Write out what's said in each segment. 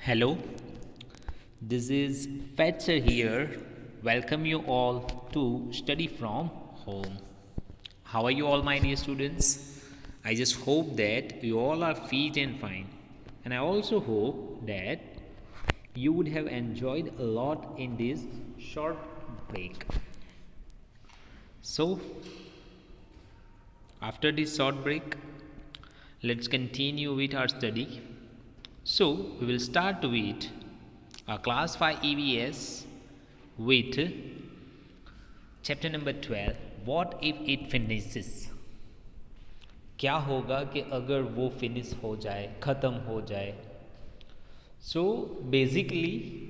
Hello, this is Fetzer here. Welcome you all to Study from Home. How are you all, my dear students? I just hope that you all are fit and fine. And I also hope that you would have enjoyed a lot in this short break. So, after this short break, let's continue with our study. So, we will start with our class 5 EVS with chapter number 12, what if it finishes? क्या होगा कि अगर वो finish हो जाए, ख़त्म हो जाए. So basically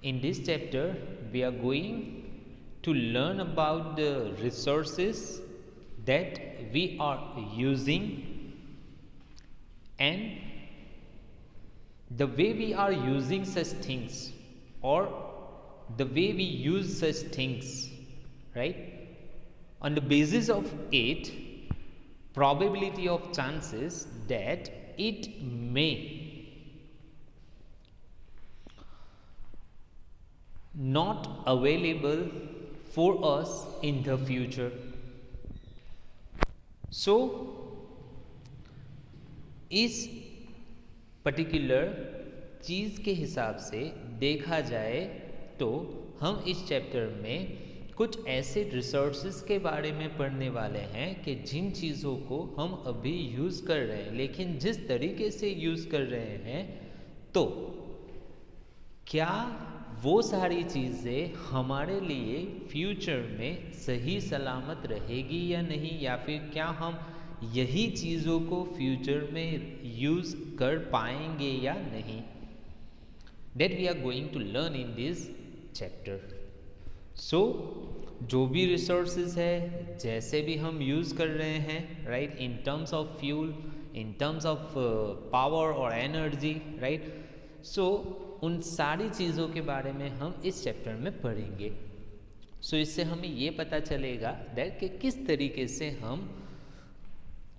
in this chapter we are going to learn about the resources that we are using and the way we are using such things or the way we use such things, right? On the basis of it, probability of chances that it may not available for us in the future. So इस particular चीज़ के हिसाब से देखा जाए तो हम इस chapter में कुछ ऐसे रिसोर्सेज के बारे में पढ़ने वाले हैं कि जिन चीज़ों को हम अभी यूज़ कर रहे हैं, लेकिन जिस तरीके से यूज़ कर रहे हैं तो क्या वो सारी चीज़ें हमारे लिए फ्यूचर में सही सलामत रहेगी या नहीं, या फिर क्या हम यही चीज़ों को फ्यूचर में यूज़ कर पाएंगे या नहीं. That we are going to learn in this chapter. So जो भी रिसोर्सेज है, जैसे भी हम यूज़ कर रहे हैं, right, in terms of fuel, in terms of power और एनर्जी, राइट, सो उन सारी चीज़ों के बारे में हम इस चैप्टर में पढ़ेंगे. सो इससे हमें ये पता चलेगा दैट कि किस तरीके से हम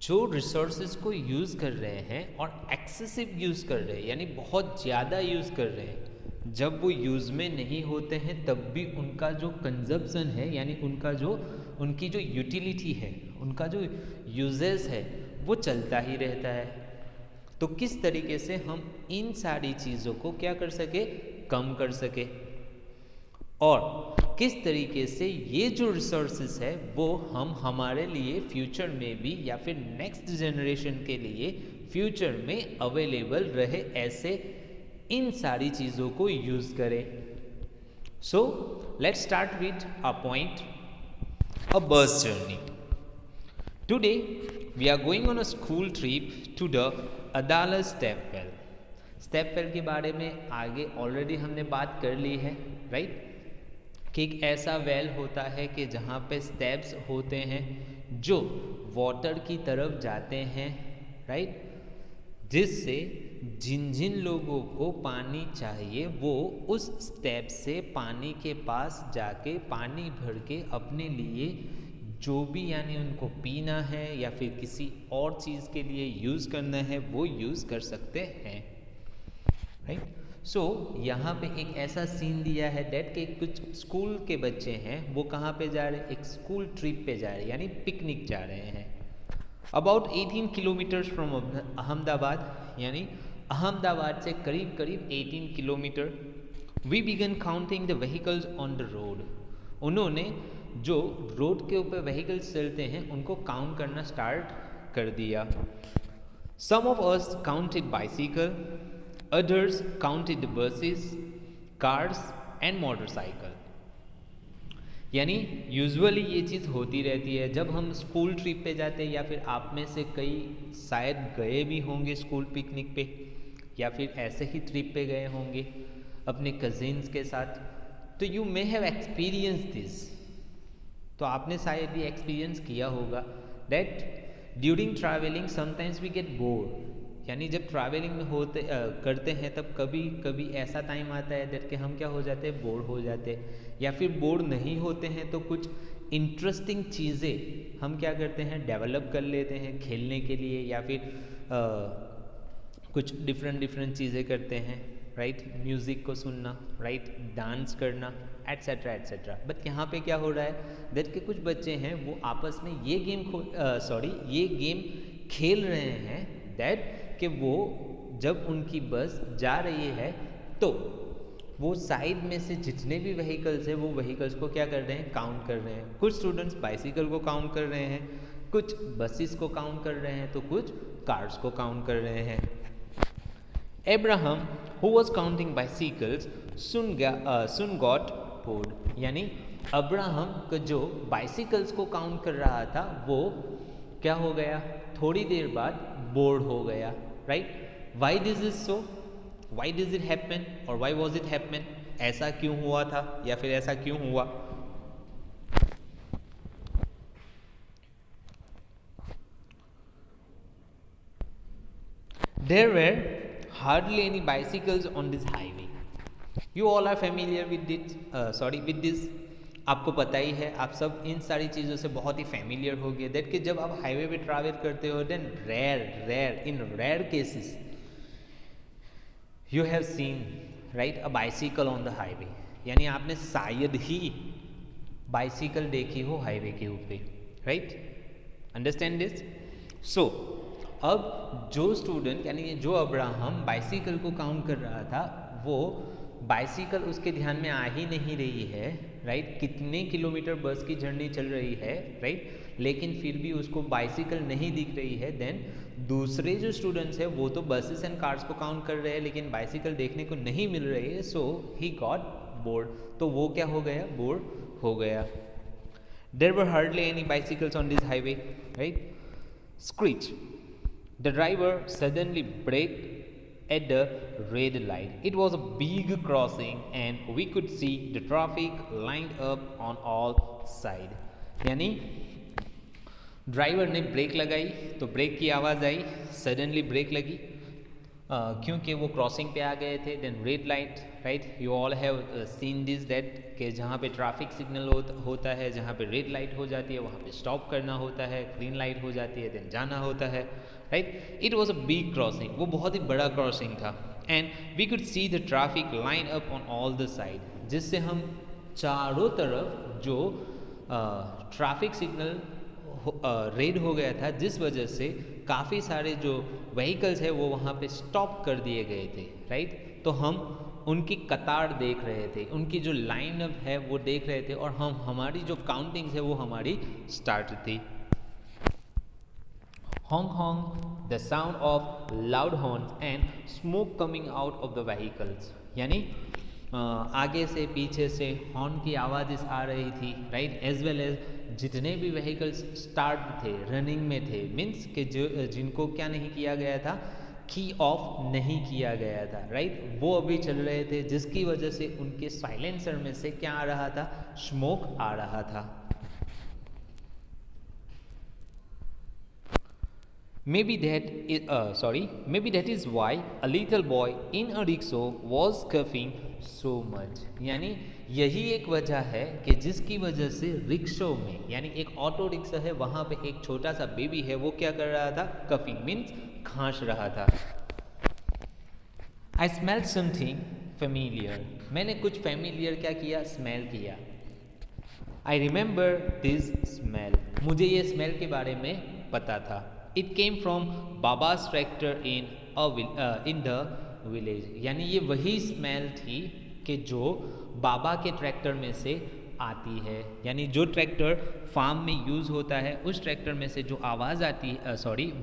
जो रिसोर्सेज को यूज़ कर रहे हैं और एक्सेसिव यूज़ कर रहे हैं, यानी बहुत ज़्यादा यूज़ कर रहे हैं, जब वो यूज़ में नहीं होते हैं तब भी उनका जो कंजप्शन है, यानी उनकी जो यूटिलिटी है, उनका जो यूजेस है, वो चलता ही रहता है. तो किस तरीके से हम इन सारी चीज़ों को क्या कर सके, कम कर सके, और किस तरीके से ये जो रिसोर्सेज है वो हम हमारे लिए फ्यूचर में भी या फिर नेक्स्ट जनरेशन के लिए फ्यूचर में अवेलेबल रहे, ऐसे इन सारी चीज़ों को यूज़ करें. So let's start with a point, a bus journey. Today we are going on a school trip to the Adalaj stepwell. Stepwell के बारे में आगे ऑलरेडी हमने बात कर ली है, राइट, कि एक ऐसा वेल होता है कि जहाँ पे स्टेप्स होते हैं जो वाटर की तरफ जाते हैं, राइट, जिससे जिन जिन लोगों को पानी चाहिए वो उस स्टेप से पानी के पास जाके पानी भर के अपने लिए जो भी, यानी उनको पीना है या फिर किसी और चीज़ के लिए यूज़ करना है, वो यूज़ कर सकते हैं, राइट. सो यहाँ पे एक ऐसा सीन दिया है डेट के कुछ स्कूल के बच्चे हैं, वो कहाँ पे जा रहे हैं, एक स्कूल ट्रिप पे जा रहे हैं, यानी पिकनिक जा रहे हैं. अबाउट 18 किलोमीटर्स फ्रॉम अहमदाबाद, यानी अहमदाबाद से करीब करीब 18 kilometre. We began counting the vehicles on the road. उन्होंने जो रोड के ऊपर व्हीकल्स चलते हैं उनको काउंट करना स्टार्ट कर दिया. Some of us counted bicycle, others counted the buses, cars and motorcycle. यानी यूजुअली ये चीज़ होती रहती है जब हम स्कूल ट्रिप पे जाते हैं, या फिर आप में से कई शायद गए भी होंगे स्कूल पिकनिक पे, या फिर ऐसे ही ट्रिप पे गए होंगे अपने कजिन्स के साथ, तो you may have experience this. तो आपने शायद ये एक्सपीरियंस किया होगा that during travelling sometimes we get bored. यानी जब ट्रैवलिंग में करते हैं तब कभी कभी ऐसा टाइम आता है दैट कि हम क्या हो जाते हैं, बोर हो जाते हैं, या फिर बोर नहीं होते हैं तो कुछ इंटरेस्टिंग चीज़ें हम क्या करते हैं, डेवलप कर लेते हैं खेलने के लिए, या फिर कुछ डिफरेंट डिफरेंट चीज़ें करते हैं, राइट, म्यूज़िक को सुनना, राइट, डांस करना, एट्सेट्रा एट्सेट्रा। बट यहाँ पे क्या हो रहा है दैट के कुछ बच्चे हैं वो आपस में ये गेम खेल रहे हैं दैट कि वो जब उनकी बस जा रही है तो वो साइड में से जितने भी व्हीकल्स हैं वो व्हीकल्स को क्या कर रहे हैं, काउंट कर रहे हैं। कुछ स्टूडेंट्स बाइसिकल को काउंट कर रहे हैं, कुछ बसेस को काउंट कर रहे हैं, तो कुछ कार्स को काउंट कर रहे हैं। Abraham, who was counting bicycles, soon got bored. यानी अब्राहम का जो बाइसिकल्स को काउंट कर रहा था वो क्या हो गया, थोड़ी देर बाद बोर्ड हो गया, right. Why this is so, why does it happen और वाई वॉज इट हैपन, ऐसा क्यों हुआ था या फिर ऐसा क्यों हुआ। There were hardly any bicycles on this highway. You all are familiar with with this. आपको पता ही है, आप सब इन सारी चीज़ों से बहुत ही फेमिलियर हो गए दैट कि जब आप हाईवे पे ट्रैवल करते हो then in rare cases you have seen right a bicycle on the highway, यानी आपने शायद ही बाइसिकल देखी हो हाईवे के ऊपर, राइट, अंडरस्टैंड दिस। सो अब जो स्टूडेंट यानी जो अब्राहम बाइसिकल को काउंट कर रहा था वो बाइसिकल उसके ध्यान में आ ही नहीं रही है, राइट, कितने किलोमीटर बस की जर्नी चल रही है, राइट, लेकिन फिर भी उसको बाइसिकल नहीं दिख रही है। देन दूसरे जो स्टूडेंट्स हैं वो तो बसेस एंड कार्स को काउंट कर रहे हैं लेकिन बाइसिकल देखने को नहीं मिल रही है, सो ही गॉट बोर्ड, तो वो क्या हो गया, बोर्ड हो गया। There were hardly any bicycles on this highway, right. Screech, the driver suddenly braked at the red light. It was a big crossing and we could see the traffic lined up on all sides. यानी driver ने break लगाई तो break की आवाज़ आई, suddenly break लगी क्योंकि वो crossing पे आ गए थे। Then red light, right, you all have seen this that कि जहाँ पे ट्रैफिक सिग्नल होता है, जहाँ पे रेड लाइट हो जाती है वहाँ पे स्टॉप करना होता है, ग्रीन लाइट हो जाती है देन जाना होता है, right. It was a big crossing, वो बहुत ही बड़ा क्रॉसिंग था। And we could see the traffic line up on all the side, जिससे हम चारों तरफ जो ट्रैफिक सिग्नल रेड हो गया था जिस वजह से काफ़ी सारे जो व्हीकल्स है वो वहाँ पे स्टॉप कर दिए गए थे, राइट। तो हम उनकी कतार देख रहे थे, उनकी जो लाइन अप है वो देख रहे थे और हम हमारी जो काउंटिंग है वो हमारी स्टार्ट थी। Honk honk, the sound of loud horns and smoke coming out of the vehicles. यानी आगे से पीछे से हॉर्न की आवाज़ आ रही थी, राइट, एज वेल एज जितने भी व्हीकल्स स्टार्ट थे, रनिंग में थे, मीन्स कि जो जिनको क्या नहीं किया गया था, की ऑफ नहीं किया गया था, राइट, वो अभी चल रहे थे, जिसकी वजह से उनके साइलेंसर में से क्या आ रहा था, स्मोक आ रहा था। Maybe that is why a little boy in a rickshaw was coughing so much. यानी यही एक वजह है कि जिसकी वजह से रिक्शो में, यानी एक ऑटो रिक्शा है वहाँ पे एक छोटा सा बेबी है, वो क्या कर रहा था, कफिंग मीन्स खांस रहा था। I smelled something familiar. मैंने कुछ familiar क्या किया, स्मेल किया। I remember this smell. मुझे ये स्मेल के बारे में पता था। It came from Baba's tractor in the village. यानी ये वही स्मेल थी कि जो बाबा के ट्रैक्टर में से आती है, यानी जो ट्रैक्टर फार्म में यूज़ होता है उस ट्रैक्टर में से जो आवाज़ आती है,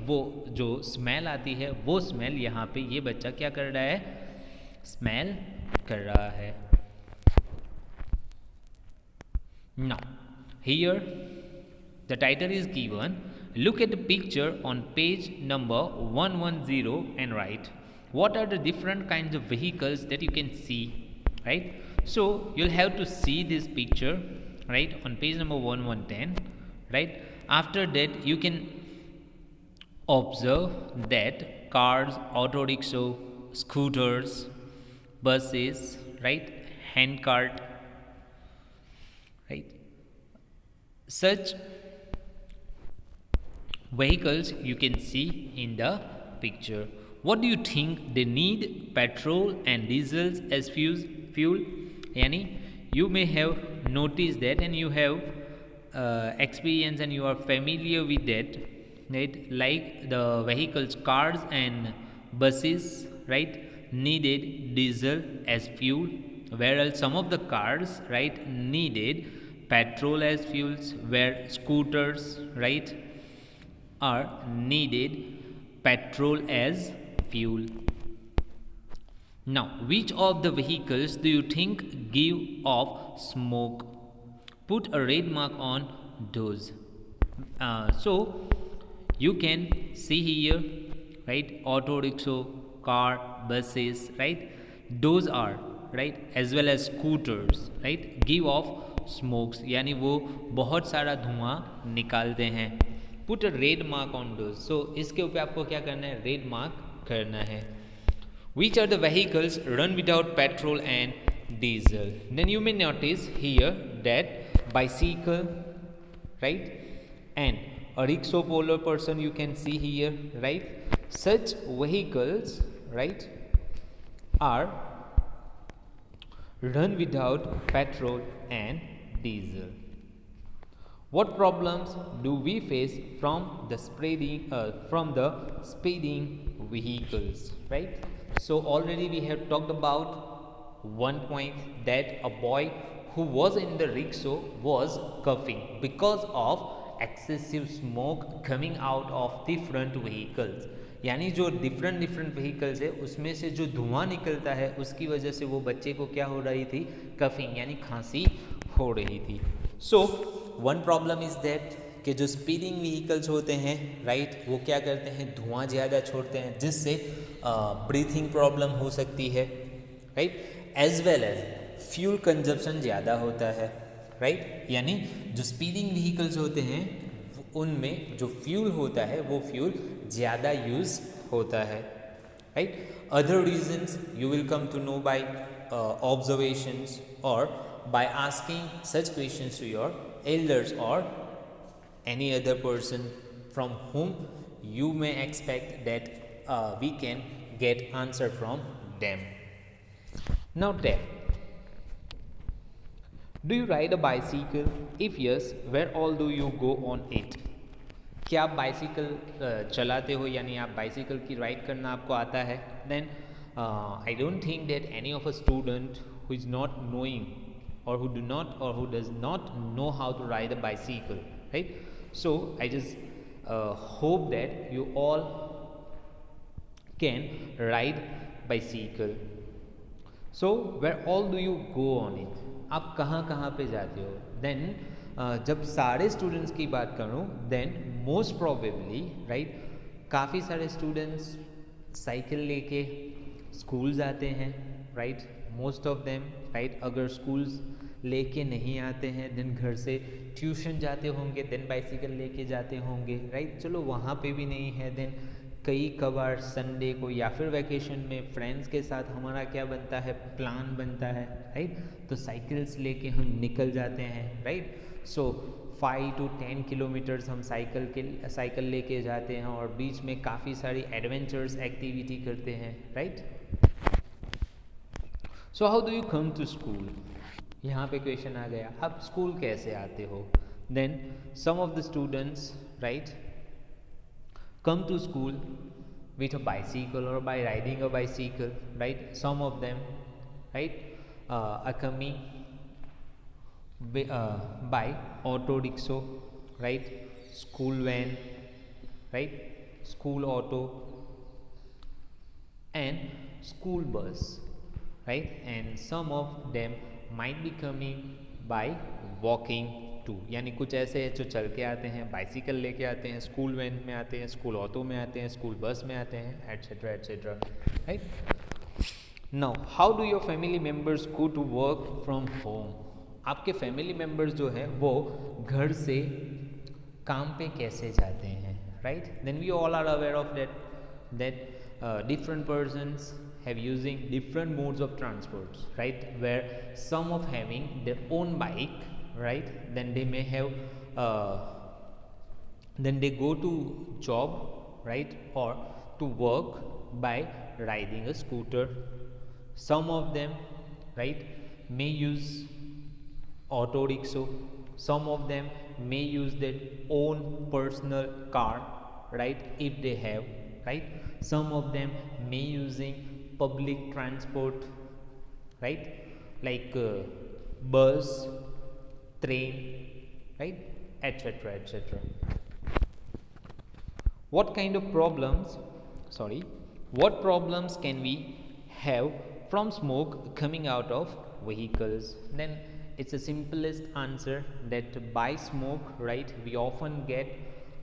वो जो स्मेल आती है वो स्मेल यहाँ पे ये बच्चा क्या कर रहा है, स्मेल कर रहा है। Now here the title is given. Look at the picture on page number 110 and write what are the different kinds of vehicles that you can see, right? So you'll have to see this picture, right, on page number 1110, right? After that you can observe that cars, auto rickshaw, scooters, buses, right, hand cart, right, such vehicles you can see in the picture. what do you think they need petrol and diesels as fuel? Yani you may have noticed that and you have experience and you are familiar with that, right? Like the vehicles, cars and buses, right, needed diesel as fuel, whereas some of the cars, right, needed petrol as fuels, where scooters, right, are needed petrol as fuel. Now, which of the vehicles do you think give off smoke? Put a red mark on those. So, you can see here, right? Auto rickshaw, car, buses, right? Those are, right, as well as scooters, right, give off smokes, यानी वो बहुत सारा धुआं निकालते हैं. Put a red mark on those. So इसके ऊपर आपको क्या करना है? रेड मार्क करना है. Which are the vehicles run without petrol and diesel? Then you may notice here that bicycle, right, and a rickshaw polar person you can see here, right? Such vehicles, right, are run without petrol and diesel. What problems do we face from the speeding vehicles, right? So already we have talked about one point that a boy who was in the rickshaw was coughing because of excessive smoke coming out of different vehicles. यानी जो different vehicles है उसमें से जो धुआं निकलता है उसकी वजह से वो बच्चे को क्या हो रही थी? कफिंग यानी खांसी हो रही थी. So one problem is that कि जो स्पीडिंग व्हीकल्स होते हैं, राइट, वो क्या करते हैं? धुआं ज़्यादा छोड़ते हैं जिससे ब्रीथिंग प्रॉब्लम हो सकती है, right, as well as fuel consumption ज़्यादा होता है, राइट. यानी जो स्पीडिंग व्हीकल्स होते हैं उनमें जो फ्यूल होता है वो फ्यूल ज़्यादा यूज़ होता है, right. Other reasons you will come to know by observations और by asking such questions to your elders or any other person from whom you may expect that we can get answer from them. Now tell, do you ride a bicycle? If yes, where all do you go on it? क्या आप bicycle चलाते हो, यानी आप bicycle की ride करना आपको आता है? Then I don't think that any of a student who is not knowing or who does not know how to ride a bicycle, right? So I just hope that you all can ride bicycle. So where all do you go on it? आप कहाँ कहाँ पे जाते हो? Then जब सारे students की बात करूँ then most probably, right, काफ़ी सारे स्टूडेंट्स साइकिल लेके स्कूल जाते हैं, right, most of them, right. अगर स्कूल्स लेके नहीं आते हैं देन घर से ट्यूशन जाते होंगे, देन बाइसिकल लेके जाते होंगे, राइट. चलो वहाँ पे भी नहीं है देन कई कबार संडे को या फिर वैकेशन में फ्रेंड्स के साथ हमारा क्या बनता है? प्लान बनता है, राइट. तो साइकिल्स लेके हम निकल जाते हैं, राइट. सो 5 to 10 किलोमीटर्स हम साइकिल लेके जाते हैं और बीच में काफ़ी सारी एडवेंचर्स एक्टिविटी करते हैं, right. So how do you come to school? यहाँ पे क्वेश्चन आ गया, आप स्कूल कैसे आते हो? Then some of the students, right, come to school with a bicycle or by riding a bicycle, right? Some of them, right, are coming by auto rickshaw, right, school van, right, school auto and school bus, right, and some of them might be coming by walking too, यानी कुछ ऐसे हैं जो चल के आते हैं, bicycle लेके आते हैं, स्कूल वैन में आते हैं, स्कूल ऑटो में आते हैं, स्कूल बस में आते हैं, etcetera etcetera, right. Now how do your family members go to work from home? आपके फैमिली मेम्बर्स जो है वो घर से काम पे कैसे जाते हैं, right. Then we all are aware of that different persons have using different modes of transport, right, where some of having their own bike, right, then they may have then they go to job, right, or to work by riding a scooter. Some of them, right, may use auto rickshaw. Some of them may use their own personal car, right, if they have, right. Some of them may using public transport, right, like bus, train, right, etc, etc. What kind of problems, what problems can we have from smoke coming out of vehicles? Then it's the simplest answer that by smoke, right, we often get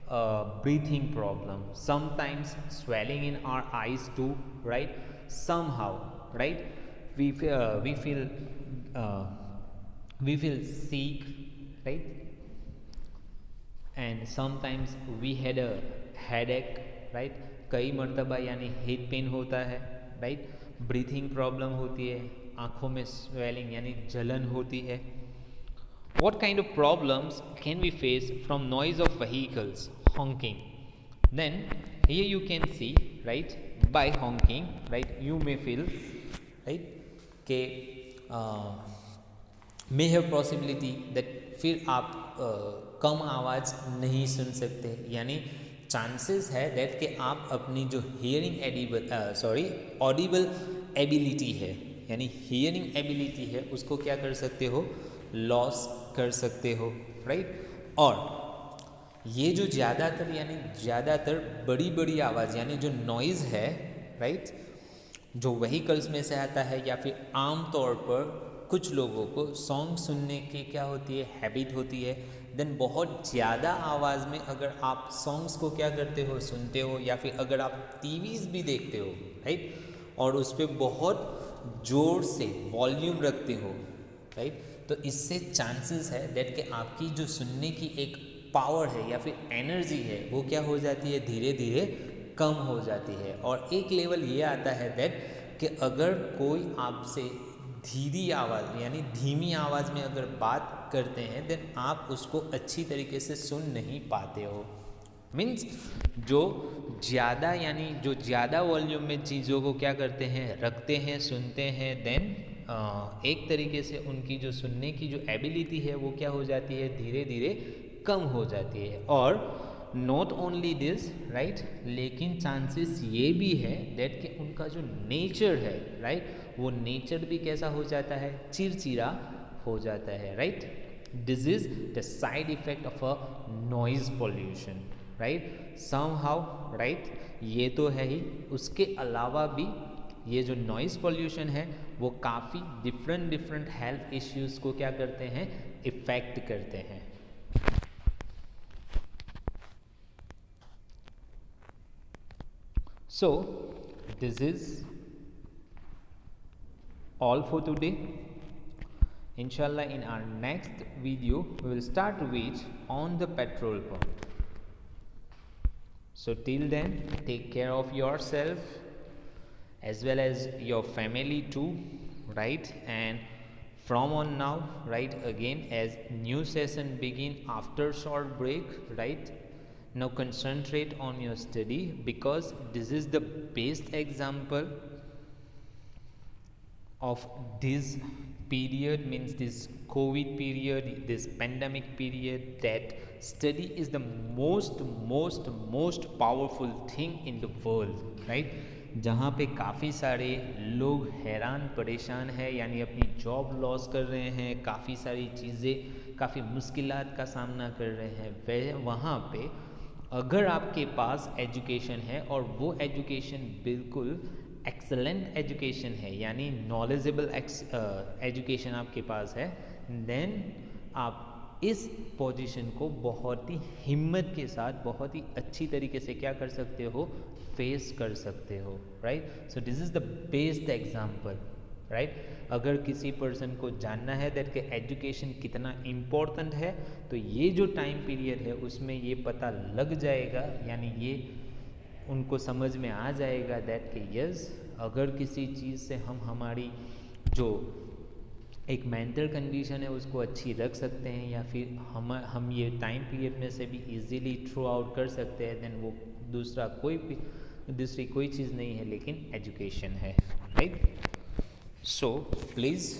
a breathing problem, sometimes swelling in our eyes too, right, somehow, right, we feel uh, we feel sick, right, and sometimes we had a headache, right, कई मरतबा यानी head pen होता है, right, breathing problem होती है, आँखों में swelling यानी जलन होती है. What kind of problems can we face from noise of vehicles? Honking. Then here you can see, right, by honking, right, you may feel, right, के may have possibility that फिर आप कम आवाज़ नहीं सुन सकते, यानी चांसेस है दैट कि आप अपनी जो ऑडिबल एबिलिटी है, यानी हियरिंग एबिलिटी है, उसको क्या कर सकते हो, लॉस कर सकते हो, राइट. और ये जो ज़्यादातर बड़ी बड़ी आवाज़ यानी जो नॉइज़ है, राइट, जो व्हीकल्स में से आता है, या फिर आम तौर पर कुछ लोगों को सॉन्ग सुनने की क्या होती है, हैबिट होती है. देन बहुत ज़्यादा आवाज़ में अगर आप सॉन्ग्स को क्या करते हो, सुनते हो, या फिर अगर आप टीवीज़ भी देखते हो, राइट, और उस पर बहुत ज़ोर से वॉल्यूम रखते हो, राइट, तो इससे चांसेस है दैट कि आपकी जो सुनने की एक पावर है या फिर एनर्जी है वो क्या हो जाती है, धीरे धीरे कम हो जाती है. और एक लेवल ये आता है दैट कि अगर कोई आपसे धीमी आवाज़ यानी धीमी आवाज़ में अगर बात करते हैं देन आप उसको अच्छी तरीके से सुन नहीं पाते हो. मीन्स जो ज़्यादा वॉल्यूम में चीज़ों को क्या करते हैं, रखते हैं, सुनते हैं, देन एक तरीके से उनकी जो सुनने की जो एबिलिटी है वो क्या हो जाती है, धीरे धीरे कम हो जाती है. और नॉट ओनली दिस, राइट, लेकिन चांसेस ये भी है दैट कि उनका जो नेचर है, राइट, वो नेचर भी कैसा हो जाता है, चिड़चिड़ा हो जाता है, right. This is the side effect of a noise pollution, right, somehow, right. ये तो है ही, उसके अलावा भी ये जो नॉइज पॉल्यूशन है वो काफ़ी डिफरेंट हेल्थ इश्यूज़ को क्या करते हैं, इफ़ेक्ट करते हैं. So this is all for today. Inshallah, in our next video we will start with on the petrol pump. So till then, take care of yourself as well as your family too, right? And from on now, right, again as new session begin after short break, right, now concentrate on your study because this is the best example of this period, means this COVID period, this pandemic period, that study is the most powerful thing in the world, right. जहाँ पे काफ़ी सारे लोग हैरान परेशान हैं, यानी अपनी जॉब लॉस कर रहे हैं, काफ़ी सारी चीज़ें, काफ़ी मुश्किलात का सामना कर रहे हैं, वहाँ पे अगर आपके पास एजुकेशन है और वो एजुकेशन बिल्कुल एक्सलेंट एजुकेशन है, यानी नॉलेजेबल एजुकेशन आपके पास है, देन आप इस पोजीशन को बहुत ही हिम्मत के साथ, बहुत ही अच्छी तरीके से क्या कर सकते हो, फेस कर सकते हो, right. So this is the best example, right. अगर किसी पर्सन को जानना है दैट कि एजुकेशन कितना इम्पोर्टेंट है, तो ये जो टाइम पीरियड है उसमें ये पता लग जाएगा, यानी ये उनको समझ में आ जाएगा दैट कि यस, अगर किसी चीज़ से हम हमारी जो एक मेंटल कंडीशन है उसको अच्छी रख सकते हैं, या फिर हम ये टाइम पीरियड में से भी इजीली थ्रू आउट कर सकते हैं, देन वो दूसरा कोई भी दूसरी कोई चीज़ नहीं है, लेकिन एजुकेशन है, right. So please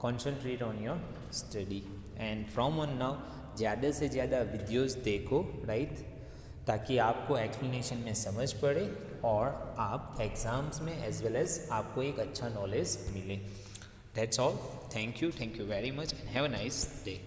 concentrate on your study and from on now ज़्यादा से ज़्यादा वीडियोस देखो, राइट, ताकि आपको एक्सप्लेनेशन में समझ पड़े और आप एग्ज़ाम्स में एज वेल एज आपको एक अच्छा नॉलेज मिले। That's all, thank you very much and have a nice day.